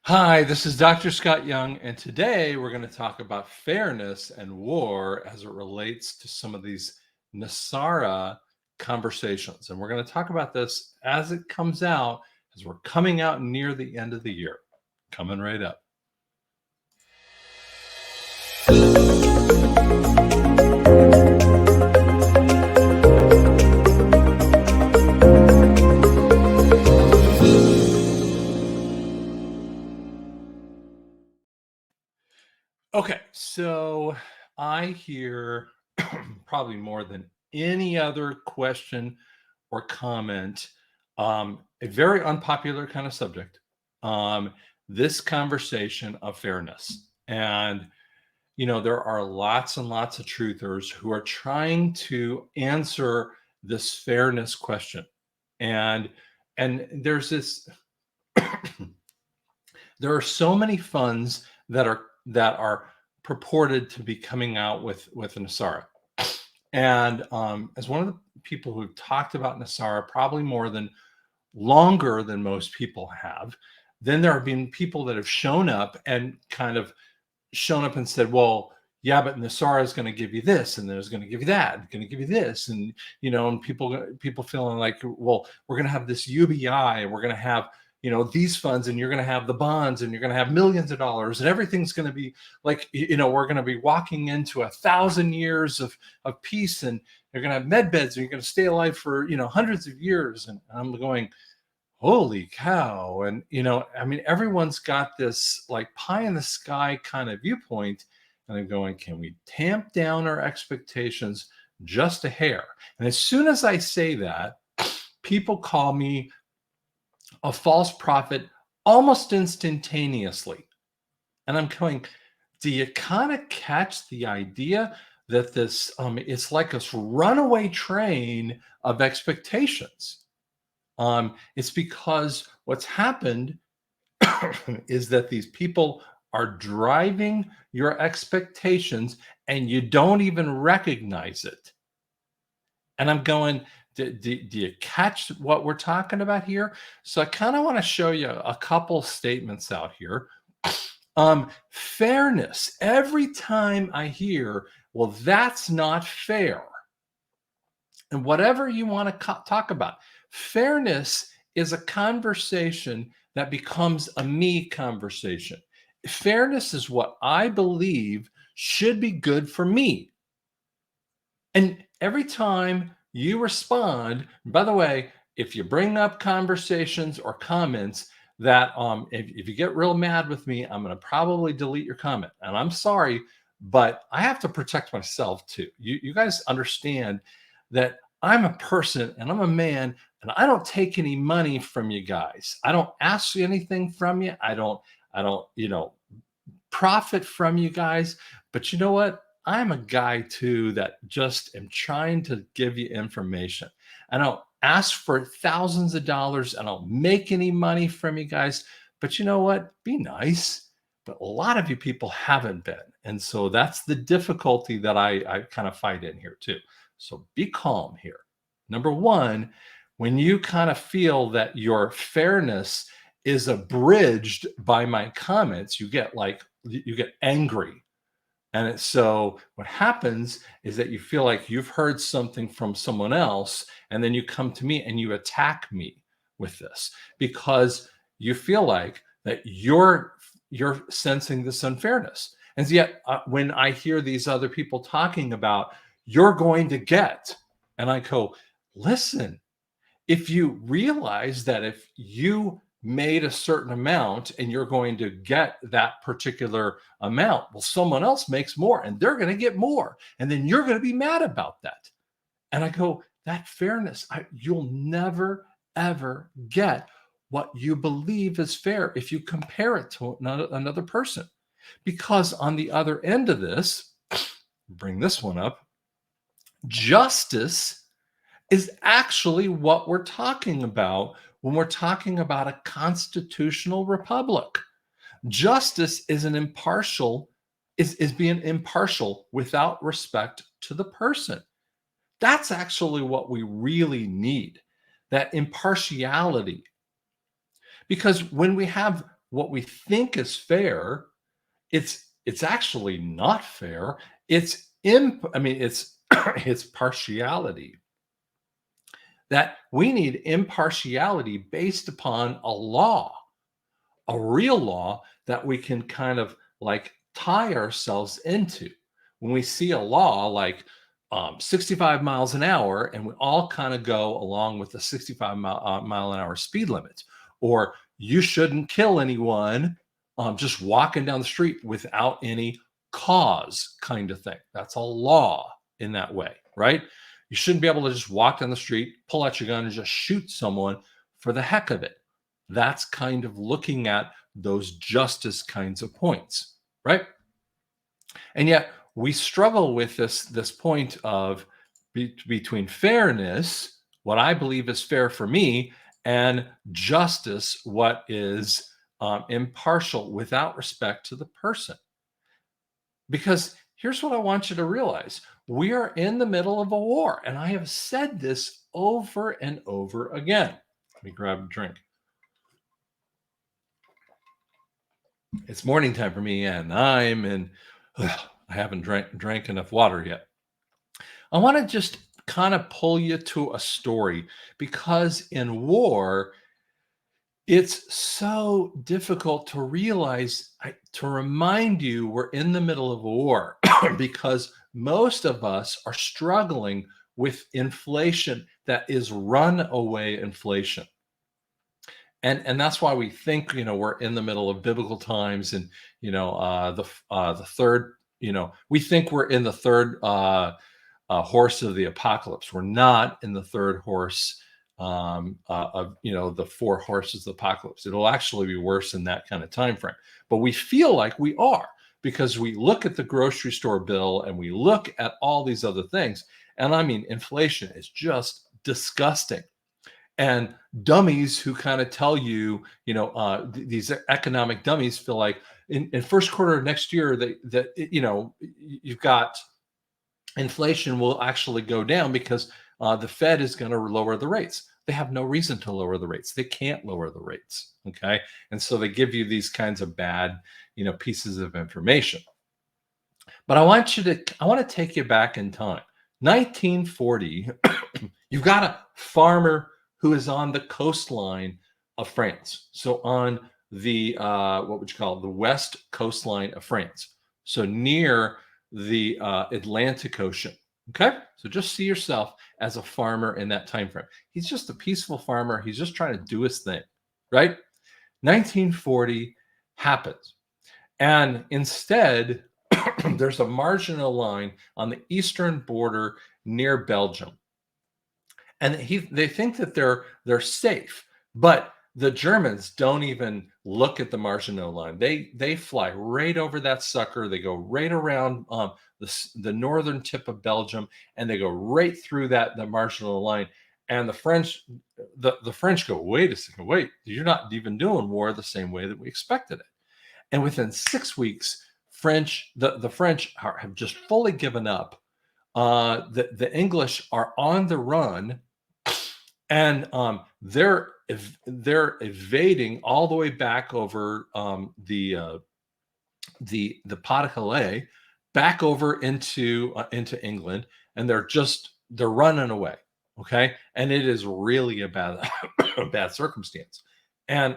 Hi, this is Dr. Scott Young, and today we're going to talk about fairness and war as it relates to some of these NESARA conversations. And we're going to talk about this as it comes out, as we're coming out near the end of the year. Coming right up. Okay, so I hear probably more than any other question or comment, a very unpopular kind of subject, um, this conversation of fairness. And, there are lots and lots of truthers who are trying to answer this fairness question. And there's this there are so many funds that are purported to be coming out with NESARA. And as one of the people who've talked about NESARA probably longer than most people have, then there have been people that have shown up and said, well, yeah, but NESARA is going to give you this, and there's going to give you that, and going to give you this, and people feeling like, well, we're going to have this UBI, and we're going to have these funds, and you're going to have the bonds, and you're going to have millions of dollars, and everything's going to be like, we're going to be walking into 1,000 years of peace, and you're going to have med beds, and you're going to stay alive for hundreds of years. And I'm going, holy cow. And I mean, everyone's got this like pie in the sky kind of viewpoint, and I'm going, can we tamp down our expectations just a hair? And as soon as I say that, people call me a false prophet almost instantaneously. And I'm going, do you kind of catch the idea that this it's like this runaway train of expectations? It's because what's happened is that these people are driving your expectations and you don't even recognize it. And I'm going, do you catch what we're talking about here? So I kind of want to show you a couple statements out here. Fairness. Every time I hear, well, that's not fair. And whatever you want to talk about, fairness is a conversation that becomes a me conversation. Fairness is what I believe should be good for me. And every time you respond, by the way, if you bring up conversations or comments that if you get real mad with me, I'm going to probably delete your comment. And I'm sorry, but I have to protect myself too. You guys understand that I'm a person and I'm a man, and I don't take any money from you guys. I don't ask you anything from you. I don't profit from you guys. But you know what? I'm a guy too that just am trying to give you information. I don't ask for thousands of dollars. I don't make any money from you guys. But you know what? Be nice. But a lot of you people haven't been. And so that's the difficulty that I kind of fight in here too. So be calm here. Number one, when you kind of feel that your fairness is abridged by my comments, you get angry. And so what happens is that you feel like you've heard something from someone else, and then you come to me and you attack me with this because you feel like that you're sensing this unfairness. And yet, when I hear these other people talking about you're going to get, and I go, listen, if you realize that if you made a certain amount and you're going to get that particular amount, well, someone else makes more and they're going to get more. And then you're going to be mad about that. And I go, that fairness, you'll never, ever get what you believe is fair if you compare it to another person. Because on the other end of this, bring this one up, justice is actually what we're talking about when we're talking about a constitutional republic. Justice is being impartial without respect to the person. That's actually what we really need, that impartiality. Because when we have what we think is fair, it's actually not fair. It's I mean, it's it's partiality. That we need impartiality based upon a law, a real law that we can kind of like tie ourselves into. When we see a law like 65 miles an hour, and we all kind of go along with the 65 mile an hour speed limit, or you shouldn't kill anyone just walking down the street without any cause, kind of thing. That's a law in that way, right? You shouldn't be able to just walk down the street, pull out your gun, and just shoot someone for the heck of it. That's kind of looking at those justice kinds of points, right? And yet we struggle with this point of between fairness, what I believe is fair for me, and justice, what is impartial without respect to the person. Because here's what I want you to realize: we are in the middle of a war, and I have said this over and over again. Let me grab a drink. It's morning time for me, and I haven't drank enough water yet. I want to just kind of pull you to a story, because in war, it's so difficult to realize, to remind you we're in the middle of a war, because most of us are struggling with inflation that is runaway inflation. And that's why we think, we're in the middle of biblical times, and the third, we think we're in the third horse of the apocalypse. We're not in the third horse of the four horses of the apocalypse. It'll actually be worse in that kind of time frame. But we feel like we are, because we look at the grocery store bill and we look at all these other things. And I mean, inflation is just disgusting. And dummies who kind of tell you, these economic dummies feel like in first quarter of next year that you've got inflation will actually go down because the Fed is going to lower the rates. They have no reason to lower the rates. They can't lower the rates. Okay, and so they give you these kinds of bad, pieces of information. But I want to take you back in time, 1940. You've got a farmer who is on the coastline of France. So on the what would you call it, the west coastline of France. So near the Atlantic Ocean. Okay, so just see yourself as a farmer in that time frame. He's just a peaceful farmer. He's just trying to do his thing, right? 1940 happens, and instead, there's a marginal line on the eastern border near Belgium, and they think that they're safe, but the Germans don't even look at the Maginot Line. They fly right over that sucker. They go right around the northern tip of Belgium, and they go right through the Maginot Line. And the French go, wait a second, wait, you're not even doing war the same way that we expected it. And within 6 weeks, the French have just fully given up. The English are on the run, and they're evading all the way back over the Pas-de-Calais, back over into England, and they're running away. Okay, and it is really a bad a bad circumstance. And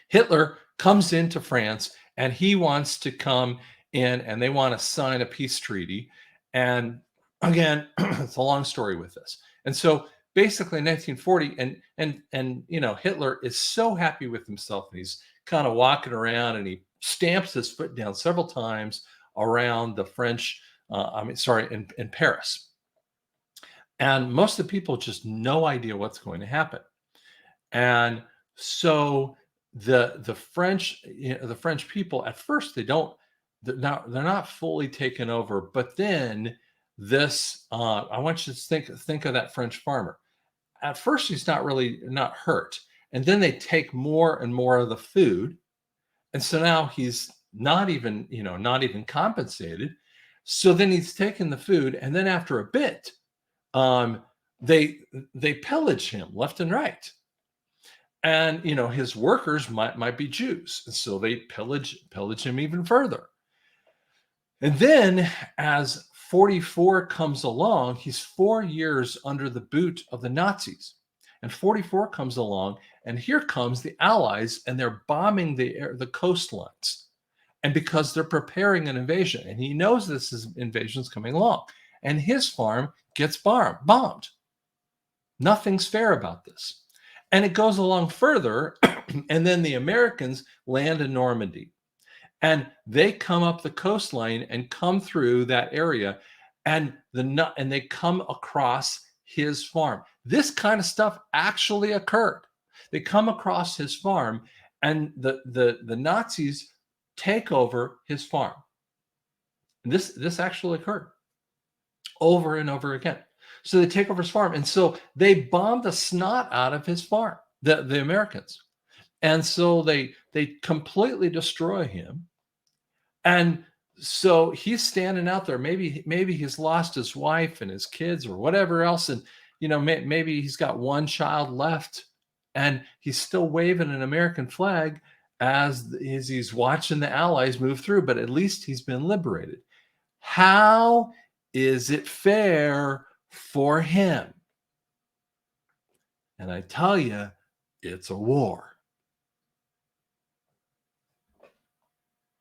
Hitler comes into France, and he wants to come in, and they want to sign a peace treaty. And again, it's a long story with this. And so basically in 1940, and Hitler is so happy with himself, and he's kind of walking around, and he stamps his foot down several times around the French, in Paris. And most of the people just no idea what's going to happen. And so the French, the French people at first, they're not fully taken over. But then this, I want you to think of that French farmer. At first, he's not hurt, and then they take more and more of the food, and so now he's not even compensated. So then he's taking the food, and then after a bit, they pillage him left and right. And his workers might be Jews, and so they pillage him even further. And then as 44 comes along, he's 4 years under the boot of the Nazis. And 44 comes along, and here comes the Allies, and they're bombing the coastlines. And because they're preparing an invasion, and he knows this invasion's coming along, and his farm gets bombed. Nothing's fair about this. And it goes along further, and then the Americans land in Normandy. And they come up the coastline and come through that area, and they come across his farm. This kind of stuff actually occurred. They come across his farm, and the Nazis take over his farm. And this actually occurred over and over again. So they take over his farm, and so they bomb the snot out of his farm, the Americans. And so they completely destroy him. And so he's standing out there. Maybe he's lost his wife and his kids or whatever else, and maybe he's got one child left, and he's still waving an American flag as he's watching the Allies move through. But at least he's been liberated. How is it fair for him? And I tell you, it's a war.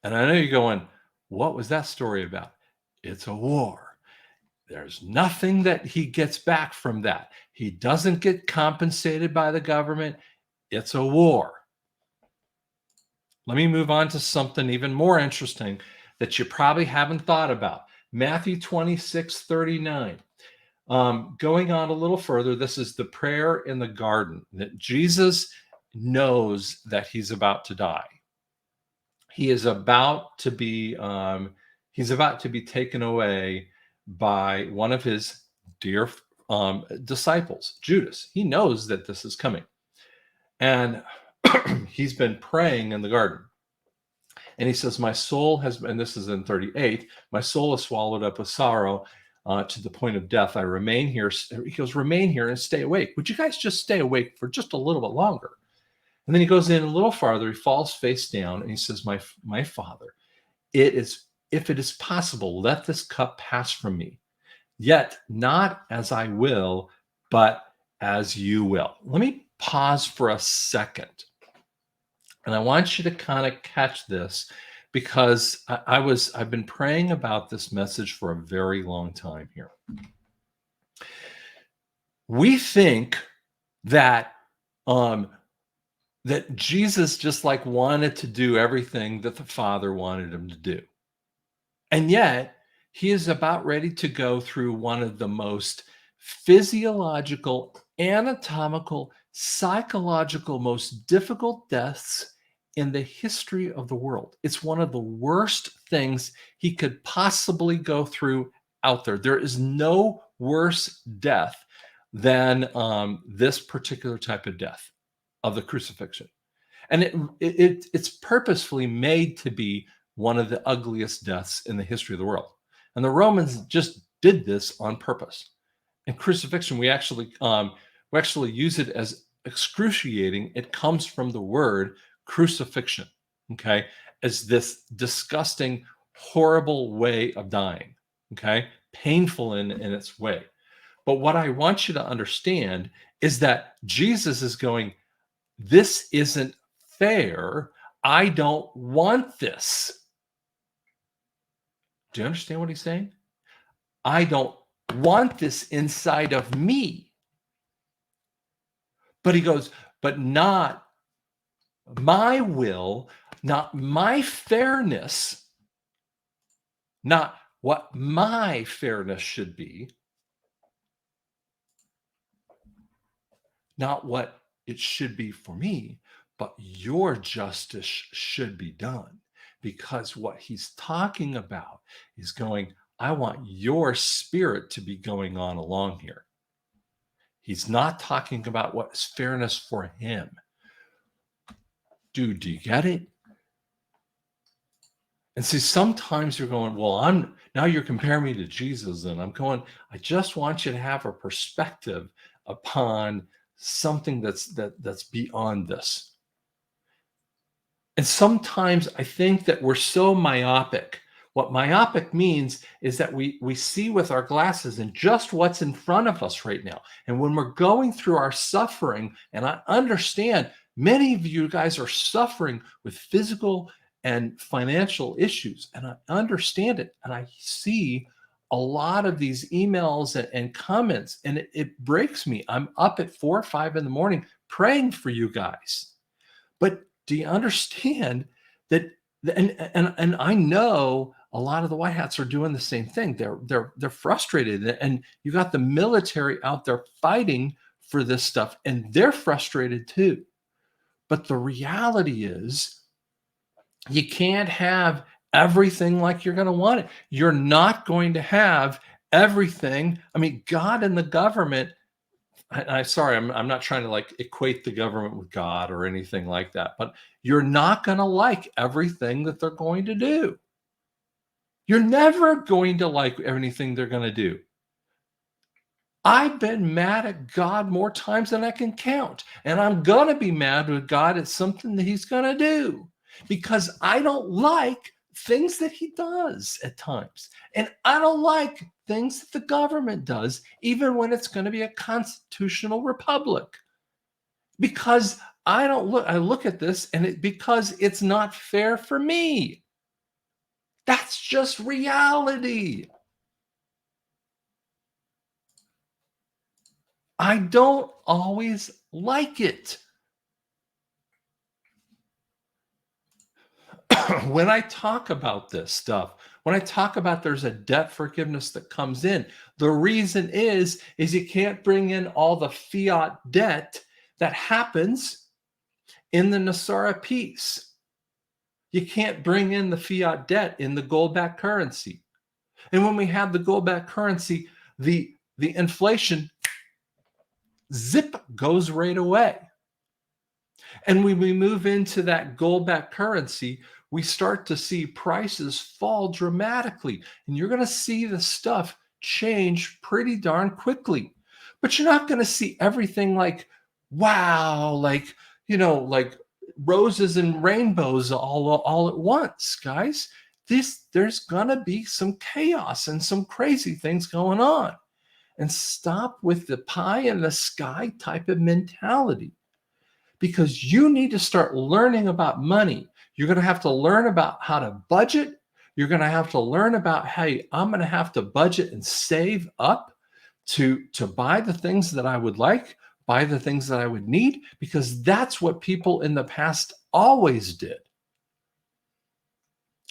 And I know you're going, what was that story about? It's a war. There's nothing that he gets back from that. He doesn't get compensated by the government. It's a war. Let me move on to something even more interesting that you probably haven't thought about. Matthew 26:39. Going on a little further, this is the prayer in the garden that Jesus knows that he's about to die. He is about to be taken away by one of his dear disciples, Judas. He knows that this is coming, and he's been praying in the garden. And he says, "My soul has," and this is in 38. "My soul is swallowed up with sorrow to the point of death. I remain here." He goes, "Remain here and stay awake. Would you guys just stay awake for just a little bit longer?" And then he goes in a little farther. He falls face down, and he says, "My Father, if it is possible, let this cup pass from me. Yet not as I will, but as you will." Let me pause for a second. And I want you to kind of catch this, because I've been praying about this message for a very long time here. We think that that Jesus just wanted to do everything that the Father wanted him to do. And yet he is about ready to go through one of the most physiological, anatomical, psychological, most difficult deaths in the history of the world. It's one of the worst things he could possibly go through out there. There is no worse death than this particular type of death of the crucifixion. And it's purposefully made to be one of the ugliest deaths in the history of the world. And the Romans just did this on purpose. In crucifixion, we actually use it as excruciating. It comes from the word crucifixion, okay, as this disgusting, horrible way of dying, okay, painful in its way. But what I want you to understand is that Jesus is going, this isn't fair. I don't want this. Do you understand what he's saying? I don't want this inside of me. But he goes, but not my will, not my fairness, not what my fairness should be, not what it should be for me, but your justice should be done. Because what he's talking about is going, I want your spirit to be going on along here. He's not talking about what's fairness for him. Dude, do you get it? And see, sometimes you're going, well, now you're comparing me to Jesus, and I'm going, I just want you to have a perspective upon something that's beyond this. And sometimes I think that we're so myopic. What myopic means is that we see with our glasses and just what's in front of us right now. And when we're going through our suffering, and I understand many of you guys are suffering with physical and financial issues, and I understand it. And I see a lot of these emails and comments, and it breaks me. I'm up at 4 or 5 in the morning praying for you guys. But do you understand that? And I know a lot of the white hats are doing the same thing. They're frustrated, and you got the military out there fighting for this stuff, and they're frustrated too. But the reality is, you can't have everything like you're going to want it. You're not going to have everything. I mean, God and the government. I'm sorry, I'm not trying to like equate the government with God or anything like that, but you're not going to like everything that they're going to do. You're never going to like anything they're going to do. I've been mad at God more times than I can count, and I'm going to be mad with God at something that he's going to do because I don't like things that he does at times. And I don't like things that the government does, even when it's going to be a constitutional republic. Because I look at this and because it's not fair for me. That's just reality. I don't always like it. When I talk about this stuff, when I talk about there's a debt forgiveness that comes in, the reason is you can't bring in all the fiat debt that happens in the NESARA peace. You can't bring in the fiat debt in the gold-backed currency. And when we have the gold-backed currency, the inflation zip goes right away. And when we move into that gold-backed currency, we start to see prices fall dramatically. And you're going to see the stuff change pretty darn quickly. But you're not going to see everything like, wow, like, like roses and rainbows all at once, guys. There's going to be some chaos and some crazy things going on. And stop with the pie in the sky type of mentality. Because you need to start learning about money. You're going to have to learn about how to budget. You're going to have to learn about, hey, I'm going to have to budget and save up to buy the things that I would like, buy the things that I would need, because that's what people in the past always did.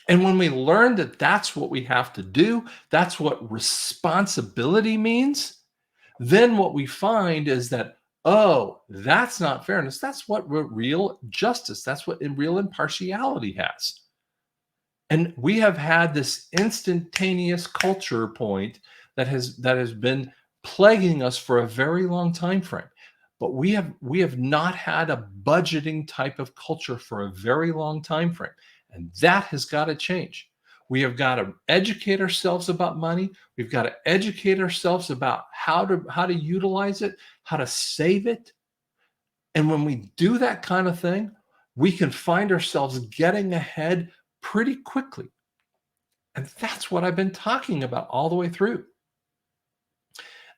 And when we learn that that's what we have to do, that's what responsibility means, then what we find is that, oh, that's not fairness. That's what real justice, that's what real impartiality has. And we have had this instantaneous culture point that has been plaguing us for a very long time frame. But we have not had a budgeting type of culture for a very long time frame. And that has got to change. We have got to educate ourselves about money. We've got to educate ourselves about how to utilize it, how to save it. And when we do that kind of thing, we can find ourselves getting ahead pretty quickly. And that's what I've been talking about all the way through.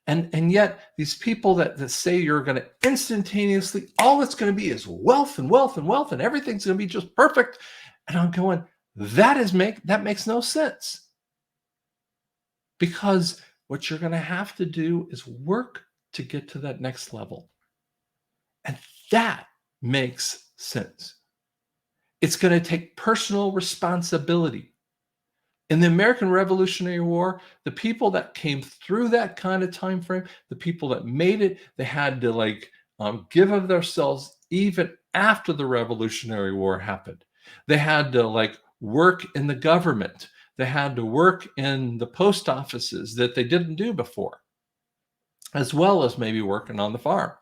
And yet these people that say you're going to instantaneously, all it's going to be is wealth and wealth and wealth, and everything's going to be just perfect. And I'm going, that makes no sense. Because what you're going to have to do is work to get to that next level. And that makes sense. It's going to take personal responsibility. In the American Revolutionary War, the people that came through that kind of time frame, the people that made it, they had to give of themselves even after the Revolutionary War happened. They had to work in the government. They had to work in the post offices that they didn't do before, as well as maybe working on the farm.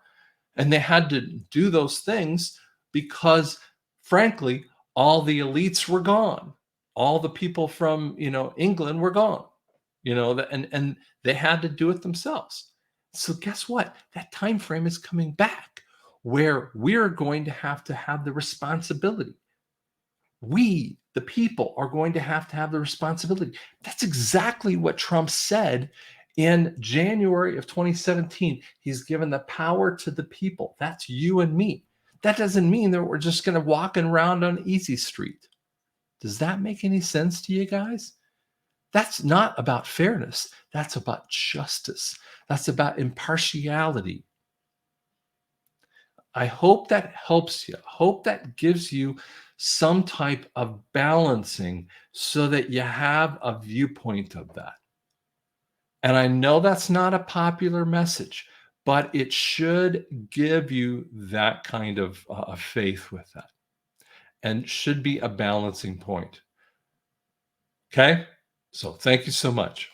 And they had to do those things because, frankly, all the elites were gone. All the people from England were gone. And they had to do it themselves. So guess what? That time frame is coming back where we're going to have the responsibility. We, the people, are going to have the responsibility. That's exactly what Trump said in January of 2017. He's given the power to the people. That's you and me. That doesn't mean that we're just going to walk around on easy street. Does that make any sense to you guys? That's not about fairness. That's about justice. That's about impartiality. I hope that helps you. Hope that gives you some type of balancing so that you have a viewpoint of that. And I know that's not a popular message, but it should give you that kind of faith with that and should be a balancing point. Okay? So thank you so much.